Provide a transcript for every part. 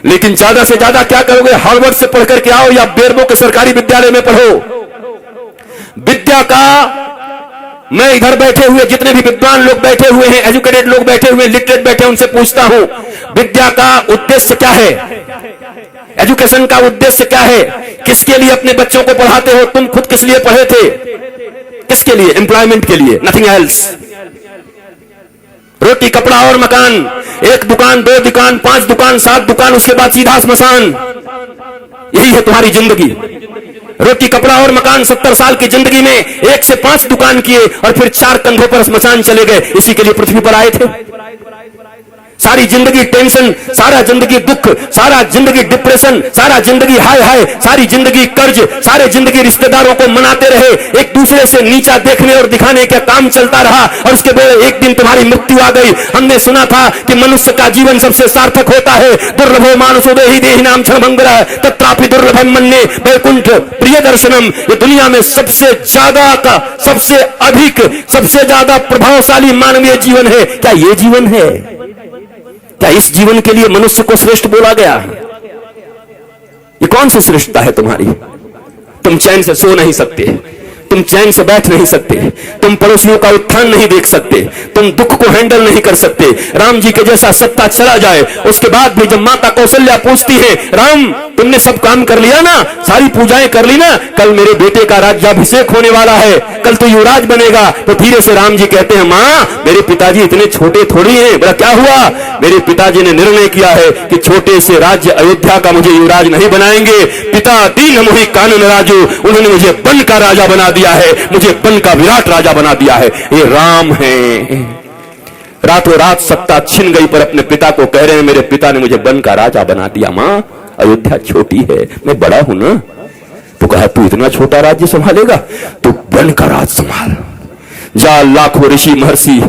लेकिन ज्यादा से ज्यादा क्या करोगे? हार्वर्ड से पढ़ करके आओ या बेरमो के सरकारी विद्यालय में पढ़ो। विद्या का, मैं इधर बैठे हुए जितने भी विद्वान लोग बैठे हुए हैं, एजुकेटेड लोग बैठे हुए, लिटरेट बैठे हैं, उनसे पूछता हूं, विद्या का उद्देश्य क्या है? एजुकेशन का उद्देश्य क्या है? किसके लिए अपने बच्चों को पढ़ाते हो? तुम खुद किस लिए पढ़े थे? किसके लिए? एम्प्लॉयमेंट के लिए, नथिंग एल्स। रोटी, कपड़ा और मकान, एक दुकान, दो दुकान, 5 दुकान, 7 दुकान, उसके बाद सीधा स्मशान। यही है तुम्हारी जिंदगी। रोटी, कपड़ा और मकान। 70 साल की जिंदगी में 1 से 5 दुकान किए और फिर 4 कंधों पर स्मशान चले गए। इसी के लिए पृथ्वी पर आए थे। सारी जिंदगी टेंशन, सारा जिंदगी दुख, सारा जिंदगी डिप्रेशन, सारा जिंदगी हाय हाय, सारी जिंदगी कर्ज, सारे जिंदगी रिश्तेदारों को मनाते रहे, एक दूसरे से नीचा देखने और दिखाने का काम चलता रहा और उसके बाद एक दिन तुम्हारी मृत्यु आ गई। हमने सुना था कि मनुष्य का जीवन सबसे सार्थक होता है। दुर्लभो मानुषो देहि देहि नाम क्षणभंगुरः तत्रापि दुर्लभम मन्ये वैकुंठ प्रिय दर्शनम। ये दुनिया में सबसे ज्यादा का, सबसे अधिक, सबसे ज्यादा प्रभावशाली मानवीय जीवन है। क्या ये जीवन है? क्या इस जीवन के लिए मनुष्य को श्रेष्ठ बोला गया? ये कौन सी श्रेष्ठता है तुम्हारी? तुम चैन से सो नहीं सकते, तुम चैन से बैठ नहीं सकते, तुम पड़ोसियों का उत्थान नहीं देख सकते, तुम दुख को हैंडल नहीं कर सकते। राम जी के जैसा सत्ता चला जाए, उसके बाद भी जब माता कौशल्या पूछती है, राम तुमने सब काम कर लिया ना, सारी पूजाएं कर ली ना, कल मेरे बेटे का राज्याभिषेक होने वाला है, कल तो युवराज बनेगा। तो धीरे से राम जी कहते हैं, मां मेरे पिताजी इतने छोटे थोड़ी हैं। बोला क्या हुआ? मेरे पिताजी ने निर्णय किया है कि छोटे से राज्य अयोध्या का मुझे युवराज नहीं बनाएंगे। पिता दीन मोहि कानन राजू, उन्होंने मुझे बन का राजा बना दिया है, मुझे बन का विराट राजा बना दिया है। ये राम है। रातों रात सत्ता छिन गई पर अपने पिता को कह रहे हैं, मेरे पिता ने मुझे बन का राजा बना दिया। मां अयोध्या छोटी है, मैं बड़ा हूं ना। तो कहा तू इतना छोटा राज्य संभालेगा? तू बन का राज संभाल। जा, लाखों ऋषि महर्षि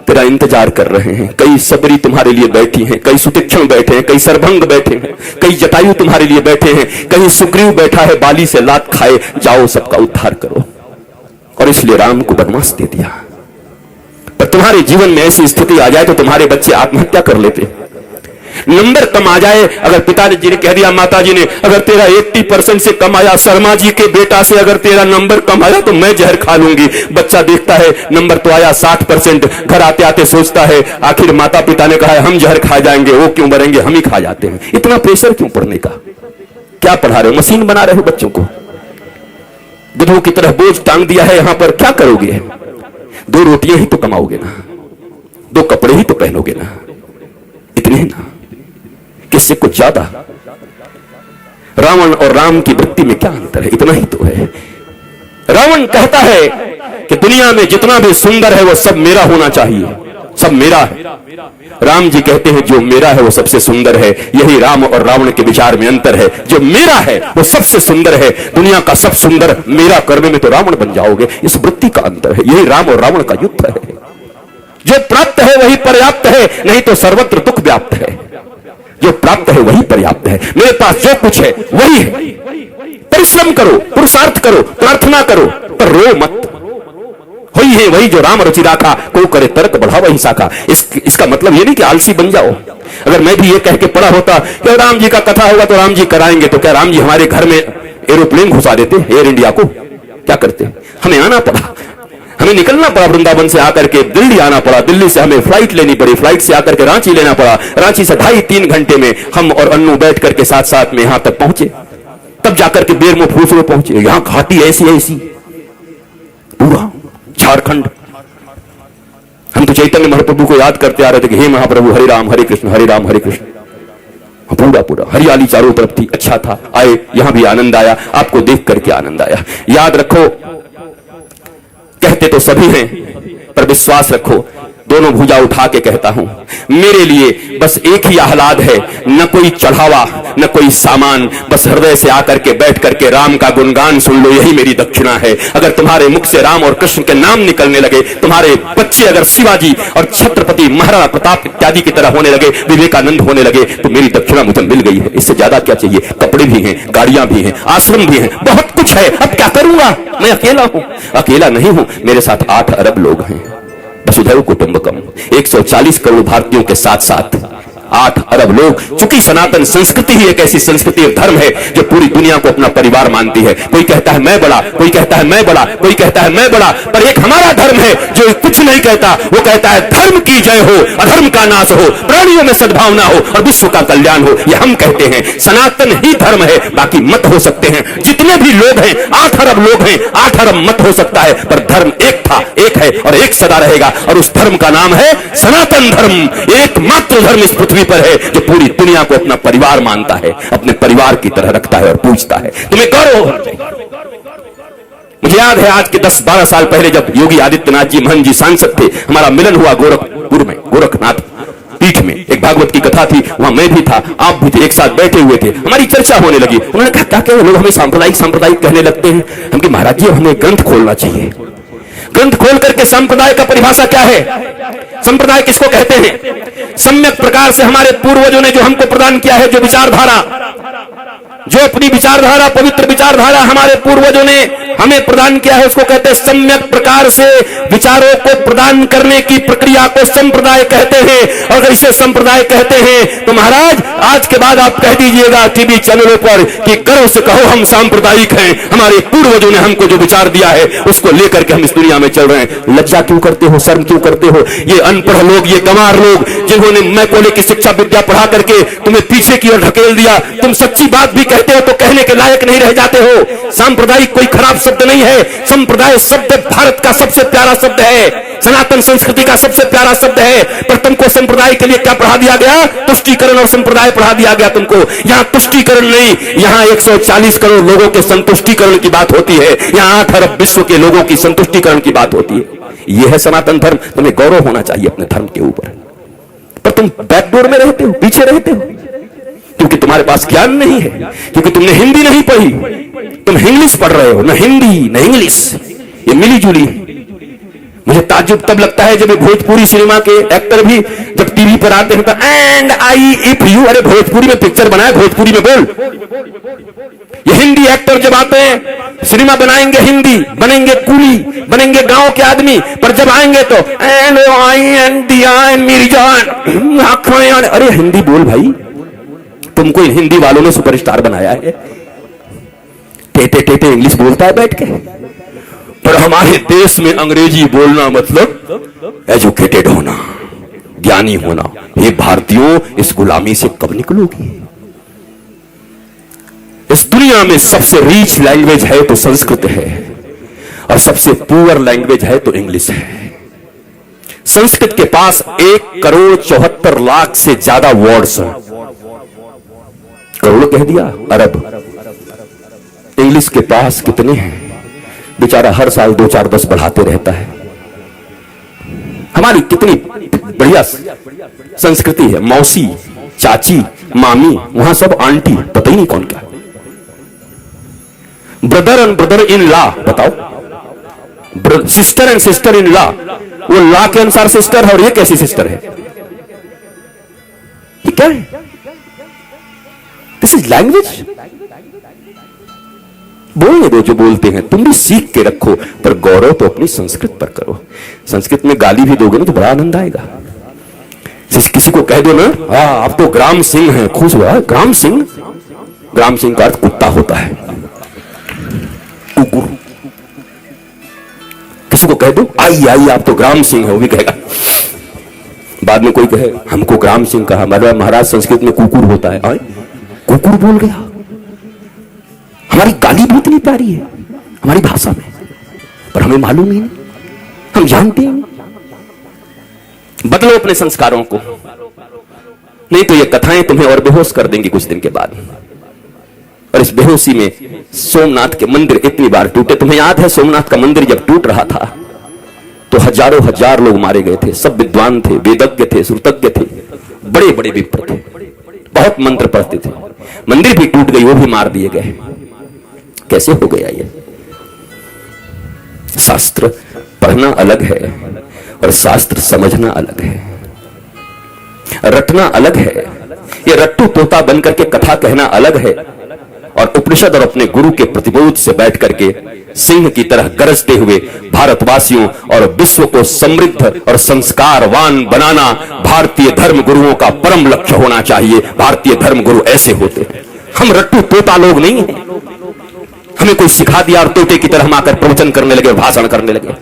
तेरा इंतजार कर रहे हैं। कई सबरी तुम्हारे लिए बैठी हैं, कई सुतीक्षण बैठे हैं, कई सरभंग बैठे हैं, कई जटायु तुम्हारे लिए बैठे हैं, कहीं सुग्रीव बैठा है बाली से लात खाए। जाओ सबका उद्धार करो। और इसलिए राम को वनवास दे दिया। पर तुम्हारे जीवन में ऐसी स्थिति आ जाए तो तुम्हारे बच्चे आत्महत्या कर लेते। नंबर कम आ जाए, अगर पिताजी ने कह दिया, माता जी ने, अगर तेरा 80% से कम आया, शर्मा जी के बेटा से अगर तेरा नंबर कम आया तो मैं जहर खा लूंगी। बच्चा देखता है नंबर तो आया 60%, घर आते आते सोचता है आखिर माता पिता ने कहा है हम जहर खा जाएंगे, वो क्यों मरेंगे, हम ही खा जाते हैं। इतना प्रेशर क्यों पढ़ने का? क्या पढ़ा रहे हो? मशीन बना रहे हो बच्चों को। गधों की तरह बोझ टांग दिया है यहां पर। क्या करोगे? 2 रोटियां ही तो कमाओगे ना, 2 कपड़े ही तो पहनोगे ना, इतने ही ना, किससे कुछ ज्यादा? रावण और राम की वृत्ति में क्या अंतर है? इतना ही तो है। रावण कहता है कि दुनिया में जितना भी सुंदर है वो सब मेरा होना चाहिए, सब मेरा है। राम जी कहते हैं जो मेरा है वो सबसे सुंदर है। यही राम और रावण के विचार में अंतर है। जो मेरा है वो सबसे सुंदर है। दुनिया का सब सुंदर मेरा करने में तो रावण बन जाओगे। इस वृत्ति का अंतर है। यही राम और रावण का युद्ध है। जो प्राप्त है वही पर्याप्त है, नहीं तो सर्वत्र दुख व्याप्त है। जो प्राप्त है वही पर्याप्त है। मेरे पास जो कुछ है वही है। परिश्रम करो, पुरुषार्थ करो, प्रार्थना करो, पर रो मत। वही है वही जो राम रुचि राखा, को करे तर्क बढ़ावा हिंसा का। इसका मतलब ये नहीं कि आलसी बन जाओ। अगर मैं भी ये कह के पढ़ा होता कि राम जी का कथा होगा तो राम जी कराएंगे, तो क्या राम जी हमारे घर में एरोप्लेन घुसा देते एयर इंडिया को? क्या करते? हमें आना पड़ा, हमें निकलना पड़ा वृंदावन से आकर के दिल्ली आना पड़ा। दिल्ली से हमें फ्लाइट लेनी पड़ी, फ्लाइट से आकर के रांची लेना पड़ा। रांची से 2.5-3 घंटे में हम और अन्नू बैठ करके साथ साथ में यहां तक पहुंचे। तब जाकर के बेरमो फूसरो पहुंचे। यहां घाटी ऐसी ऐसी, पूरा झारखंड। हम तो चैतन्य महाप्रभु को याद करते आ रहे थे कि हे महाप्रभु हरे राम हरे कृष्ण हरे राम हरे कृष्ण। पूरा पूरा हरियाली चारों तरफ थी, अच्छा था। आए, यहां भी आनंद आया, आपको देख करके आनंद आया। याद रखो, कहते तो सभी हैं पर विश्वास रखो। दोनों भुजा उठा के कहता हूं, मेरे लिए बस एक ही आह्लाद है, न कोई चढ़ावा न कोई सामान। बस हृदय से आकर के बैठ करके राम का गुणगान सुन लो, यही मेरी दक्षिणा है। अगर तुम्हारे मुख से राम और कृष्ण के नाम निकलने लगे, तुम्हारे बच्चे अगर शिवाजी और छत्रपति महाराणा प्रताप इत्यादि की तरह होने लगे, विवेकानंद होने लगे, तो मेरी दक्षिणा मुझे मिल गई है। इससे ज्यादा क्या चाहिए? कपड़े भी हैं, गाड़ियां भी हैं, आश्रम भी हैं, बहुत कुछ है। अब क्या करूंगा? मैं अकेला हूं। अकेला नहीं हूं, मेरे साथ 8 अरब लोग हैं। वसुधैव कुटुंबकम। 140 करोड़ भारतीयों के साथ साथ 8 अरब लोग। चूंकि सनातन संस्कृति ही एक ऐसी संस्कृति और धर्म है जो पूरी दुनिया को अपना परिवार मानती है। कोई कहता है मैं बड़ा, कोई कहता है मैं बड़ा, कोई कहता है मैं बड़ा, पर एक हमारा धर्म है जो कुछ नहीं कहता। वो कहता है धर्म की जय हो, अधर्म का नाश हो, प्राणियों में सद्भावना हो और विश्व का कल्याण हो। ये हम कहते हैं सनातन ही धर्म है। बाकी मत हो सकते हैं, जितने भी लोग हैं 8 अरब लोग हैं, 8 अरब मत हो सकता है, पर धर्म एक था, एक है और एक सदा रहेगा। और उस धर्म का नाम है सनातन धर्म। एकमात्र धर्म इस पृथ्वी पर है जो पूरी दुनिया को अपना परिवार मानता है, अपने परिवार की तरह रखता है और पूजता है। तुम्हें गौरव होना चाहिए। मुझे याद है आज के 10-12 साल पहले जब योगी आदित्यनाथ जी महंत जी सांसद थे, हमारा मिलन हुआ गोरखपुर में, गोरखनाथ पीठ में। एक भागवत की कथा थी, वहां मैं भी था, आप भी थे, एक साथ बैठे हुए थे। हमारी चर्चा होने लगी। उन्होंने कहा क्या क्या लोग हमें सांप्रदायिक कहने लगते हैं। हम कहे महाराज जी हमें ग्रंथ खोलना चाहिए। ग्रंथ खोल करके संप्रदाय का परिभाषा क्या है, संप्रदाय किसको कहते हैं। सम्यक प्रकार से हमारे पूर्वजों ने जो हमको प्रदान किया है, जो विचारधारा, जो अपनी विचारधारा, पवित्र विचारधारा हमारे पूर्वजों ने हमें प्रदान किया है, उसको कहते हैं सम्यक प्रकार से विचारों को प्रदान करने की प्रक्रिया को संप्रदाय कहते हैं। और अगर इसे संप्रदाय कहते हैं तो महाराज आज के बाद आप कह दीजिएगा टीवी चैनलों पर कि गर्व से कहो हम सांप्रदायिक हैं, हमारे पूर्वजों ने हमको जो विचार दिया है उसको लेकर के हम इस दुनिया में चल रहे हैं। लज्जा क्यों करते हो, शर्म क्यों करते हो। ये अनपढ़ लोग, ये गंवार लोग जिन्होंने मैकोले की शिक्षा विद्या पढ़ा करके तुम्हें पीछे की ओर ढकेल दिया, तुम सच्ची बात भी कहते हो तो कहने के लायक नहीं रह जाते हो। सांप्रदायिक कोई खराब शब्द नहीं है। संप्रदाय शब्द भारत का सबसे प्यारा शब्द है, सनातन संस्कृति का सबसे प्यारा शब्द है। पर तुमको संप्रदाय के लिए क्या पढ़ा दिया गया, तुष्टीकरण और संप्रदाय पढ़ा दिया गया तुमको। यहाँ तुष्टीकरण नहीं, यहाँ 140 करोड़ लोगों के संतुष्टीकरण की बात होती है। यहाँ 8 अरब विश्व के लोगों की संतुष्टीकरण की बात होती है। यह है सनातन धर्म। तुम्हें गौरव होना चाहिए अपने धर्म के ऊपर, पर तुम बैकडोर में रहते हो, पीछे रहते हो, क्योंकि तुम्हारे पास ज्ञान नहीं है, क्योंकि तुमने हिंदी नहीं पढ़ी, तुम इंग्लिश पढ़ रहे हो। न हिंदी न इंग्लिश, ये मिली जुली। मुझे ताज्जुब तब लगता है जब भोजपुरी सिनेमा के एक्टर भी जब टीवी पर आते हैं तो एंड आई इफ यू, अरे भोजपुरी में पिक्चर बनाए, भोजपुरी में बोल। ये हिंदी एक्टर जब आते हैं सिनेमा बनाएंगे, हिंदी बनेंगे, कूली बनेंगे, गांव के आदमी, पर जब आएंगे तो एंड आई एंड दिया मेरी जान आंखें, अरे हिंदी बोल भाई। तुमको इन हिंदी वालों ने सुपरस्टार बनाया है, टेटे टेटे इंग्लिश बोलता है बैठ के। पर हमारे देश में अंग्रेजी बोलना मतलब एजुकेटेड होना, ज्ञानी होना। ये भारतीयों इस गुलामी से कब निकलोगी। इस दुनिया में सबसे रीच लैंग्वेज है तो संस्कृत है, और सबसे पुअर लैंग्वेज है तो इंग्लिश है। संस्कृत के पास 1,74,00,000 से ज्यादा वर्ड्स हैं। करोड़ कह दिया, अरब। इंग्लिश के पास कितने हैं, बेचारा हर साल 2-4-10 बढ़ाते रहता है। हमारी कितनी बढ़िया संस्कृति है, मौसी, चाची, मामी, वहां सब आंटी, पता ही नहीं कौन क्या। Brother and brother in law, बताओ, sister and sister in law, वो लॉ के अनुसार सिस्टर है और ये कैसी सिस्टर है, ये क्या है। This is language. बोलने दो जो बोलते हैं, तुम भी सीख के रखो, पर गौरव तो अपनी संस्कृत पर करो। संस्कृत में गाली भी दोगे ना तो बड़ा आनंद आएगा। किसी को कह दो ना, हाँ आप तो ग्राम सिंह हैं, खुश हुआ। ग्राम सिंह, ग्राम सिंह का अर्थ कुत्ता होता है, कुकुर। किसी को कह दो आई आई आप तो ग्राम सिंह है, वो भी कहेगा। बाद में कोई कहे हमको ग्राम सिंह कहा, महाराज संस्कृत में कुकुर होता है। आए कुकुर बोल गया। हमारी गाली भी इतनी प्यारी है हमारी भाषा में, पर हमें मालूम ही नहीं, हम जानते ही नहीं। बदलो अपने संस्कारों को, नहीं तो ये कथाएं तुम्हें और बेहोश कर देंगी कुछ दिन के बाद। और इस बेहोशी में सोमनाथ के मंदिर इतनी बार टूटे। तुम्हें याद है सोमनाथ का मंदिर जब टूट रहा था तो हजारों हजार लोग मारे गए थे। सब विद्वान थे, वेदज्ञ थे, श्रुतज्ञ थे, बड़े बड़े विप्र थे, बहुत मंत्र पढ़ते थे। मंदिर भी टूट गई, वो भी मार दिए गए। कैसे हो गया ये। शास्त्र पढ़ना अलग है और शास्त्र समझना अलग है, रटना अलग है। ये रट्टू तोता बनकर के कथा कहना अलग है, और उपनिषद और अपने गुरु के प्रतिबोध से बैठ करके सिंह की तरह गरजते हुए भारतवासियों और विश्व को समृद्ध और संस्कारवान बनाना भारतीय धर्म गुरुओं का परम लक्ष्य होना चाहिए। भारतीय धर्म गुरु ऐसे होते हैं। हम रट्टू तोता लोग नहीं हैं। हमें कोई सिखा दिया और तोते की तरह हम आकर प्रवचन करने लगे, भाषण करने लगे।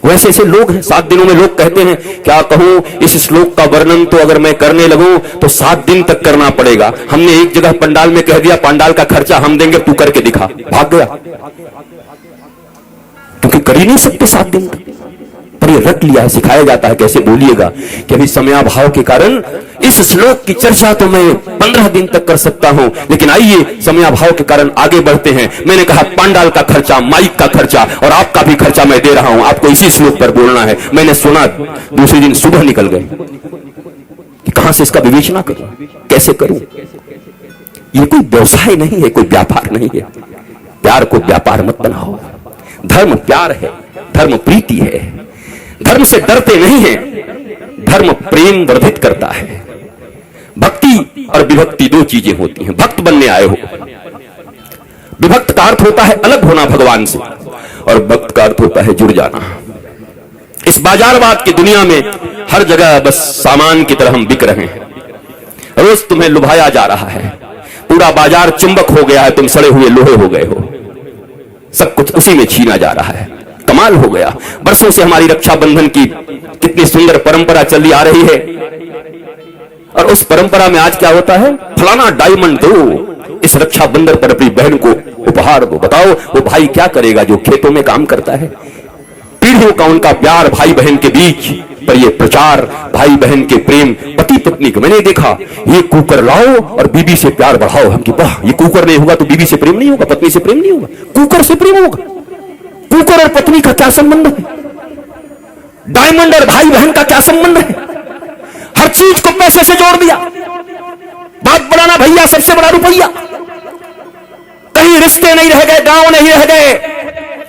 वैसे ऐसे लोग हैं। 7 दिनों में लोग कहते हैं, क्या कहूं, इस श्लोक का वर्णन तो अगर मैं करने लगूं तो 7 दिन तक करना पड़ेगा। हमने एक जगह पंडाल में कह दिया, पंडाल का खर्चा हम देंगे, तू करके दिखा। भाग गया, क्योंकि कर ही नहीं सकते 7 दिन तक। पर ये रट लिया है, सिखाया जाता है कैसे बोलिएगा कि अभी समयाभाव के कारण इस श्लोक की चर्चा तो मैं 15 दिन तक कर सकता हूं, लेकिन आइए समयाभाव के कारण आगे बढ़ते हैं। मैंने कहा पंडाल का खर्चा, माइक का खर्चा और आपका भी खर्चा मैं दे रहा हूं, आपको इसी श्लोक पर बोलना है। मैंने सुना, दूसरे दिन सुबह निकल गए कि कहां से इसका विवेचना करूं, कैसे करूं। ये कोई व्यवसाय नहीं है, कोई व्यापार नहीं है। प्यार को व्यापार मत बनाओ। धर्म प्यार है, धर्म प्रीति है। धर्म से डरते नहीं हैं, धर्म प्रेम वर्धित करता है। भक्ति और विभक्ति 2 चीजें होती हैं। भक्त बनने आए हो, विभक्त का अर्थ होता है अलग होना भगवान से, और भक्त का अर्थ होता है जुड़ जाना। इस बाजारवाद की दुनिया में हर जगह बस सामान की तरह हम बिक रहे हैं। रोज तुम्हें लुभाया जा रहा है, पूरा बाजार चुंबक हो गया है, तुम सड़े हुए लोहे हो गए हो। सब कुछ उसी में छीना जा रहा है। कमाल हो गया। बरसों से हमारी रक्षाबंधन की कितनी सुंदर परंपरा चली आ रही है, और उस परंपरा में आज क्या होता है, फलाना डायमंड दो, इस रक्षाबंधन पर अपनी बहन को उपहार दो। बताओ वो भाई क्या करेगा जो खेतों में काम करता है। पीढ़ियों का उनका प्यार भाई बहन के बीच, पर ये प्रचार भाई बहन के प्रेम, पति पत्नी का। मैंने देखा, ये कुकर लाओ और बीबी से प्यार बढ़ाओ। हम कि वाह, ये कुकर नहीं होगा तो बीबी से प्रेम नहीं होगा, पत्नी से प्रेम नहीं होगा, कुकर से प्रेम होगा। कुकर और पत्नी का क्या संबंध है? डायमंड और भाई बहन का क्या संबंध है? हर चीज को पैसे से जोड़ दिया। बात बनाना भैया सबसे बड़ा रुपया। कहीं रिश्ते नहीं रह गए, गांव नहीं रह गए।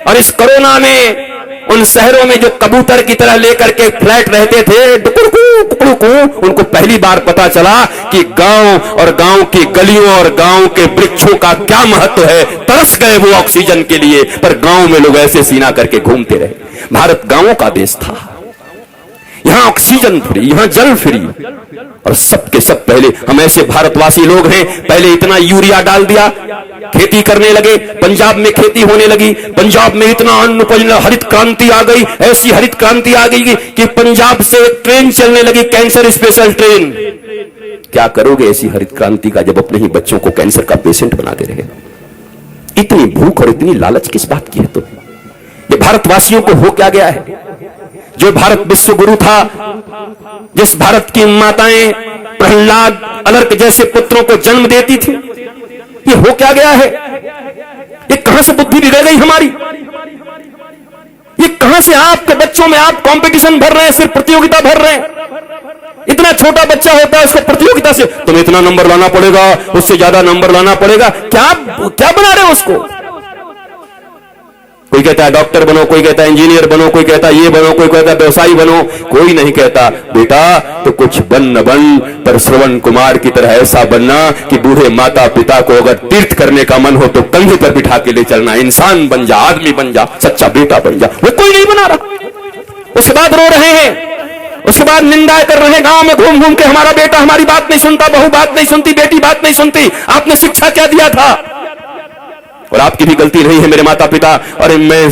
और इस कोरोना में उन शहरों में जो कबूतर की तरह लेकर के फ्लैट रहते थे, टुकुड़कू, उनको पहली बार पता चला कि गांव और गांव की गलियों और गांव के वृक्षों का क्या महत्व है। तरस गए वो ऑक्सीजन के लिए, पर गांव में लोग ऐसे सीना करके घूमते रहे। भारत गांवों का देश था। यहां ऑक्सीजन फ्री, यहां जल फ्री, और सबके सब पहले हम ऐसे भारतवासी लोग हैं, पहले इतना यूरिया डाल दिया, खेती करने लगे। पंजाब में खेती होने लगी, पंजाब में इतना अन्न उपज, हरित क्रांति आ गई। ऐसी हरित क्रांति आ गई कि पंजाब से ट्रेन चलने लगी, कैंसर स्पेशल ट्रेन। क्या करोगे ऐसी हरित क्रांति का, जब अपने ही बच्चों को कैंसर का पेशेंट बनाते रहे। इतनी भूख और इतनी लालच किस बात की है? तो ये भारतवासियों को हो क्या गया है? जो भारत विश्व गुरु था, जिस भारत की माताएं प्रहलाद, अलर्क जैसे पुत्रों को जन्म देती थी, ये हो क्या गया है? ये कहां से बुद्धि बिगड़ गई हमारी? ये कहां से आपके बच्चों में आप कंपटीशन भर रहे हैं, सिर्फ प्रतियोगिता भर रहे हैं। इतना छोटा बच्चा होता है, उसको प्रतियोगिता से तुम्हें इतना नंबर लाना पड़ेगा, उससे ज्यादा नंबर लाना पड़ेगा। क्या बना रहे हो उसको? कोई कहता है डॉक्टर बनो, कोई कहता है इंजीनियर बनो, कोई कहता है ये बनो, कोई कहता है व्यवसायी बनो। कोई नहीं कहता बेटा तो कुछ बन न बन, पर श्रवण कुमार की तरह ऐसा बनना कि बूढ़े माता पिता को अगर तीर्थ करने का मन हो तो कंधे पर बिठा के ले चलना। इंसान बन जा, आदमी बन जा, सच्चा बेटा बन जा। वो कोई नहीं बना रहा। उसके बाद रो रहे हैं, उसके बाद निंदा कर रहे हैं, गांव में घूम घूम के हमारा बेटा हमारी बात नहीं सुनता, बहू बात नहीं सुनती, बेटी बात नहीं सुनती। आपने शिक्षा क्या दिया था? और आपकी भी गलती नहीं है मेरे माता पिता, और मैं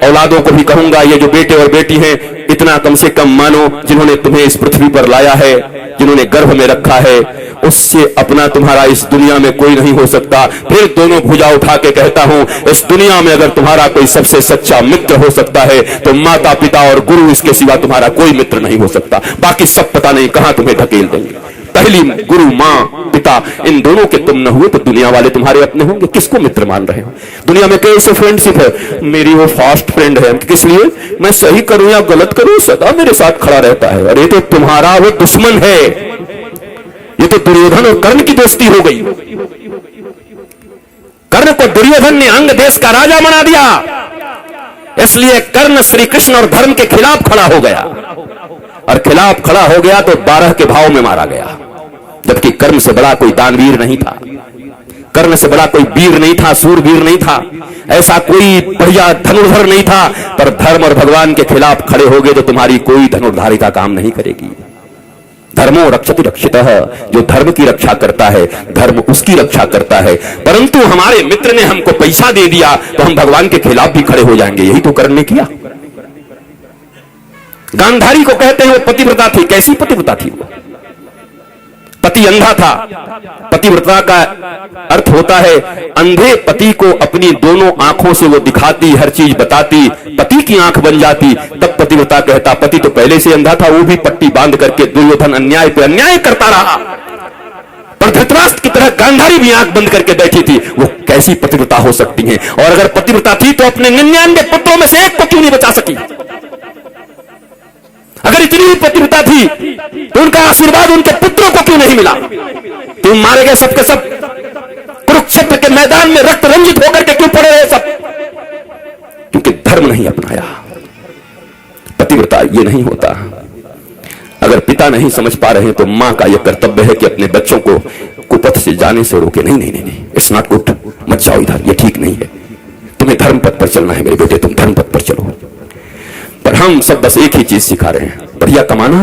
औलादों को भी कहूंगा, ये जो बेटे और बेटी हैं, इतना कम से कम मानो, जिन्होंने तुम्हें इस पृथ्वी पर लाया है, जिन्होंने गर्भ में रखा है, उससे अपना तुम्हारा इस दुनिया में कोई नहीं हो सकता। फिर दोनों भुजा उठा के कहता हूं, इस दुनिया में अगर तुम्हारा कोई सबसे सच्चा मित्र हो सकता है तो माता पिता और गुरु, इसके सिवा तुम्हारा कोई मित्र नहीं हो सकता। बाकी सब पता नहीं कहां तुम्हें धकेल देंगे। पहली गुरु मां पिता, इन दोनों के तुम न हुए तो दुनिया वाले तुम्हारे अपने होंगे। किसको मित्र मान रहे हो? दुनिया में कैसे फ्रेंडशिप है? मेरी वो फास्ट फ्रेंड है, किस लिए? मैं सही करूं या गलत करूं सदा मेरे साथ खड़ा रहता है। अरे तो तुम्हारा वो दुश्मन है। ये तो दुर्योधन और कर्ण की दोस्ती हो गई। कर्ण को दुर्योधन ने अंग देश का राजा बना दिया, इसलिए कर्ण श्री कृष्ण और धर्म के खिलाफ खड़ा हो गया, और खिलाफ खड़ा हो गया तो 12 के भाव में मारा गया, जबकि कर्म से बड़ा कोई दानवीर नहीं था। कर्ण से बड़ा कोई वीर नहीं था, सूरवीर नहीं था, ऐसा कोई बढ़िया धनुर्धर नहीं था, पर धर्म और भगवान के खिलाफ खड़े हो गए तो तुम्हारी कोई धनुर्धारिता काम नहीं करेगी। धर्मो रक्षति रक्षितः, जो धर्म की रक्षा करता है धर्म उसकी रक्षा करता है। परंतु हमारे मित्र ने हमको पैसा दे दिया तो हम भगवान के खिलाफ भी खड़े हो जाएंगे, यही तो कर्ण ने किया। गांधारी को कहते हैं वो पतिव्रता थी। कैसी पतिव्रता थी वो? पति अंधा था। पतिव्रता का अर्थ होता है अंधे पति को अपनी दोनों आंखों से वो दिखाती, हर चीज बताती, पति की आंख बन जाती, तब पतिव्रता कहता। पति तो पहले से अंधा था, वो भी पट्टी बांध करके दुर्योधन अन्याय पे अन्याय करता रहा, पर धृतराष्ट्र की तरह गांधारी भी आंख बंद करके बैठी थी। वो कैसी पतिव्रता हो सकती है? और अगर पतिव्रता थी तो अपने 99 पुत्रों में से एक को क्यों नहीं बचा सकी? अगर इतनी ही पतिव्रता थी तो उनका आशीर्वाद उनके पुत्रों को क्यों नहीं मिला? तुम मारे गए सबके सब कुरुक्षेत्र के मैदान में रक्त रंजित होकर के क्यों पड़े रहे सब? क्योंकि धर्म नहीं अपनाया। पतिव्रता ये नहीं होता। अगर पिता नहीं समझ पा रहे हैं तो मां का यह कर्तव्य है कि अपने बच्चों को कुपथ से जाने से रोके। नहीं नहीं नहीं, इट्स नॉट गुड, मत जाओ इधर, ये ठीक नहीं है, तुम्हें धर्म पथ पर चलना है मेरे बेटे, तुम धर्म पथ पर चलो। पर हम सब बस एक ही चीज सिखा रहे हैं, बढ़िया कमाना